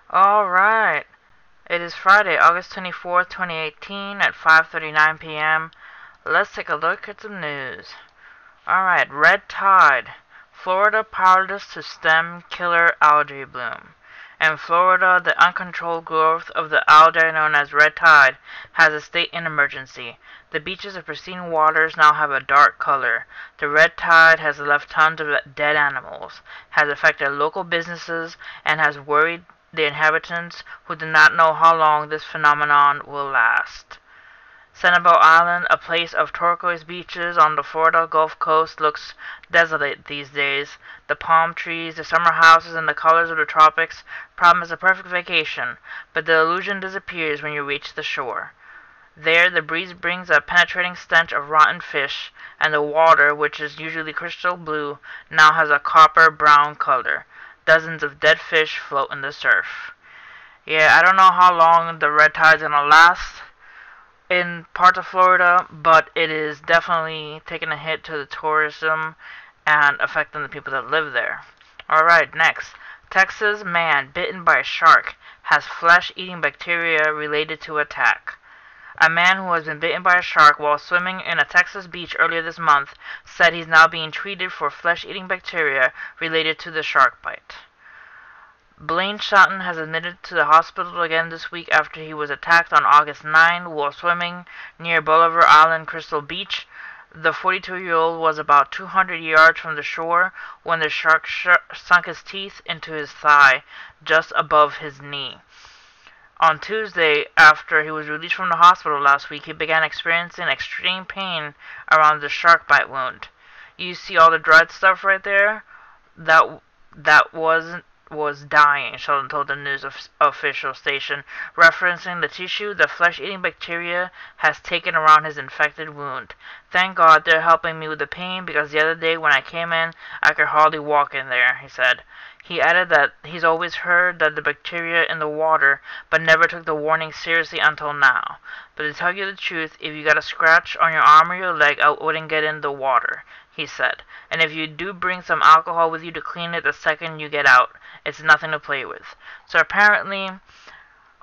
Alright, it is Friday, August 24th, 2018 at 5:39 p.m. Let's take a look at some news. Alright, red tide. Florida powerless to stem killer algae bloom. In Florida, the uncontrolled growth of the algae known as red tide has a state in emergency. The beaches of pristine waters now have a dark color. The red tide has left tons of dead animals, has affected local businesses, and has worried the inhabitants who do not know how long this phenomenon will last. Sanibel Island, a place of turquoise beaches on the Florida Gulf Coast, looks desolate these days. The palm trees, the summer houses, and the colors of the tropics promise a perfect vacation, but the illusion disappears when you reach the shore. There, the breeze brings a penetrating stench of rotten fish, and the water, which is usually crystal blue, now has a copper-brown color. Dozens of dead fish float in the surf. Yeah, I don't know how long the red tide's gonna last in parts of Florida, but it is definitely taking a hit to the tourism and affecting the people that live there. Alright, next. Texas man bitten by a shark has flesh-eating bacteria related to attack. A man who has been bitten by a shark while swimming in a Texas beach earlier this month said he's now being treated for flesh-eating bacteria related to the shark bite. Blaine Shelton has admitted to the hospital again this week after he was attacked on August 9 while swimming near Bolivar Island Crystal Beach. The 42-year-old was about 200 yards from the shore when the shark sunk his teeth into his thigh just above his knee. On Tuesday, after he was released from the hospital last week, he began experiencing extreme pain around the shark bite wound. You see all the dried stuff right there? That was dying, Sheldon told the news official station, referencing the tissue the flesh-eating bacteria has taken around his infected wound. Thank God they're helping me with the pain because the other day when I came in, I could hardly walk in there, he said. He added that he's always heard that the bacteria in the water, but never took the warning seriously until now. But to tell you the truth, if you got a scratch on your arm or your leg, I wouldn't get in the water, he said. And if you do bring some alcohol with you to clean it the second you get out, it's nothing to play with. So apparently,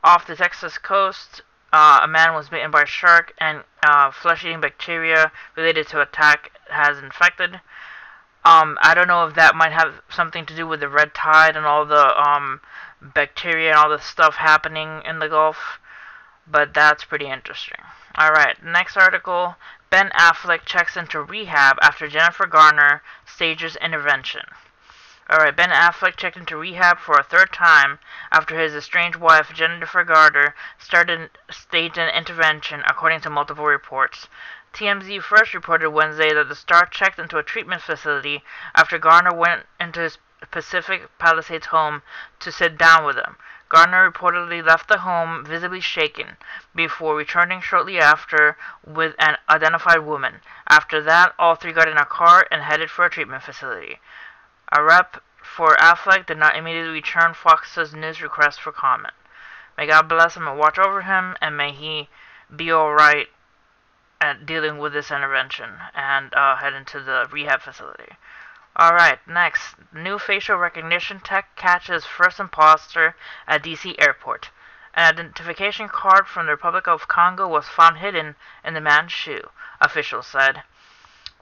off the Texas coast, a man was bitten by a shark, and flesh-eating bacteria related to attack has infected. I don't know if that might have something to do with the red tide and all the bacteria and all the stuff happening in the Gulf, but that's pretty interesting. Alright, next article. Ben Affleck checks into rehab after Jennifer Garner stages intervention. Alright, Ben Affleck checked into rehab for a third time after his estranged wife, Jennifer Garner, staged an intervention, according to multiple reports. TMZ first reported Wednesday that the star checked into a treatment facility after Garner went into his Pacific Palisades home to sit down with him. Garner reportedly left the home visibly shaken before returning shortly after with an identified woman. After that, all three got in a car and headed for a treatment facility. A rep for Affleck did not immediately return Fox's news request for comment. May God bless him and watch over him, and may he be alright at dealing with this intervention and head into the rehab facility. Alright, next. New facial recognition tech catches first impostor at DC airport. An identification card from the Republic of Congo was found hidden in the man's shoe, officials said.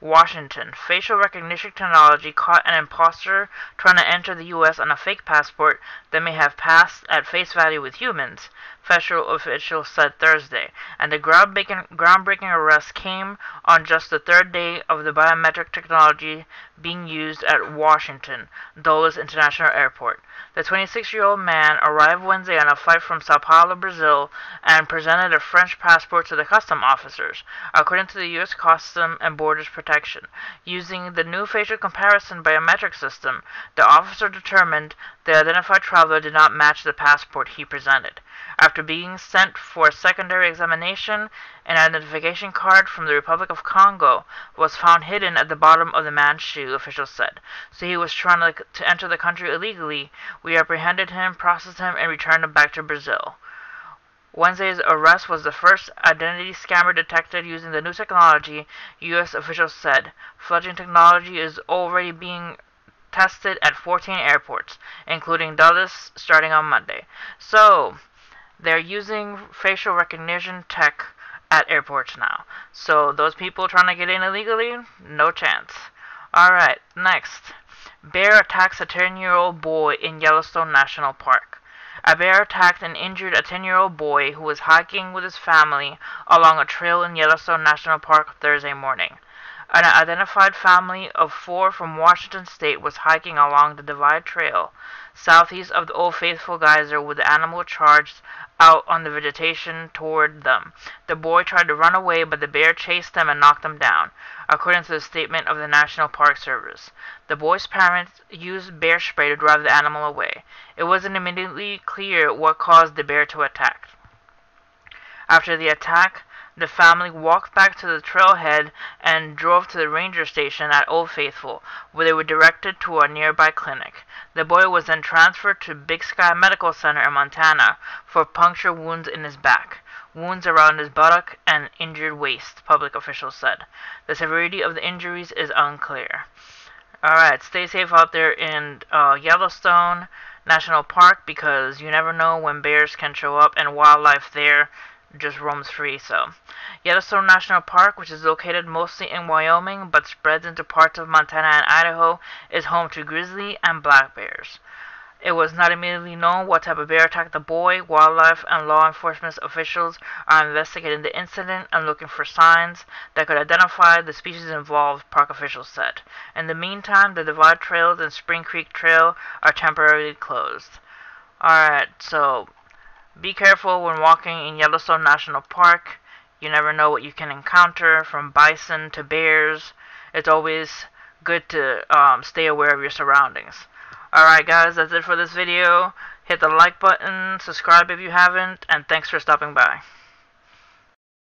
Washington. Facial recognition technology caught an impostor trying to enter the U.S. on a fake passport that may have passed at face value with humans, federal officials said Thursday, and the groundbreaking arrest came on just the third day of the biometric technology being used at Washington Dulles International Airport. The 26-year-old man arrived Wednesday on a flight from Sao Paulo, Brazil, and presented a French passport to the customs officers, according to the U.S. Customs and Borders Protection. Using the new facial comparison biometric system, the officer determined the identified traveler did not match the passport he presented. After being sent for a secondary examination, an identification card from the Republic of Congo was found hidden at the bottom of the man's shoe, officials said. So he was trying to enter the country illegally. We apprehended him, processed him, and returned him back to Brazil. Wednesday's arrest was the first identity scammer detected using the new technology, U.S. officials said. Fledgling technology is already being tested at 14 airports, including Dulles, starting on Monday. So, they're using facial recognition tech at airports now. So, those people trying to get in illegally, no chance. Alright, next. Bear attacks a 10-year-old boy in Yellowstone National Park. A bear attacked and injured a 10-year-old boy who was hiking with his family along a trail in Yellowstone National Park Thursday morning. An identified family of 4 from Washington State was hiking along the Divide Trail, southeast of the Old Faithful geyser, with the animal charged out on the vegetation toward them. The boy tried to run away, but the bear chased them and knocked them down, according to the statement of the National Park Service. The boy's parents used bear spray to drive the animal away. It wasn't immediately clear what caused the bear to attack. After the attack, the family walked back to the trailhead and drove to the ranger station at Old Faithful, where they were directed to a nearby clinic. The boy was then transferred to Big Sky Medical Center in Montana for puncture wounds in his back, wounds around his buttock, and injured waist, public officials said. The severity of the injuries is unclear. Alright, stay safe out there in Yellowstone National Park, because you never know when bears can show up, and wildlife there just roams free. So, Yellowstone National Park, which is located mostly in Wyoming but spreads into parts of Montana and Idaho, is home to grizzly and black bears. It was not immediately known what type of bear attacked the boy. Wildlife and law enforcement officials are investigating the incident and looking for signs that could identify the species involved, park officials said. In the meantime, the Divide Trails and Spring Creek Trail are temporarily closed. Alright, so be careful when walking in Yellowstone National Park. You never know what you can encounter, from bison to bears. It's always good to stay aware of your surroundings. Alright guys, that's it for this video. Hit the like button, subscribe if you haven't, and thanks for stopping by.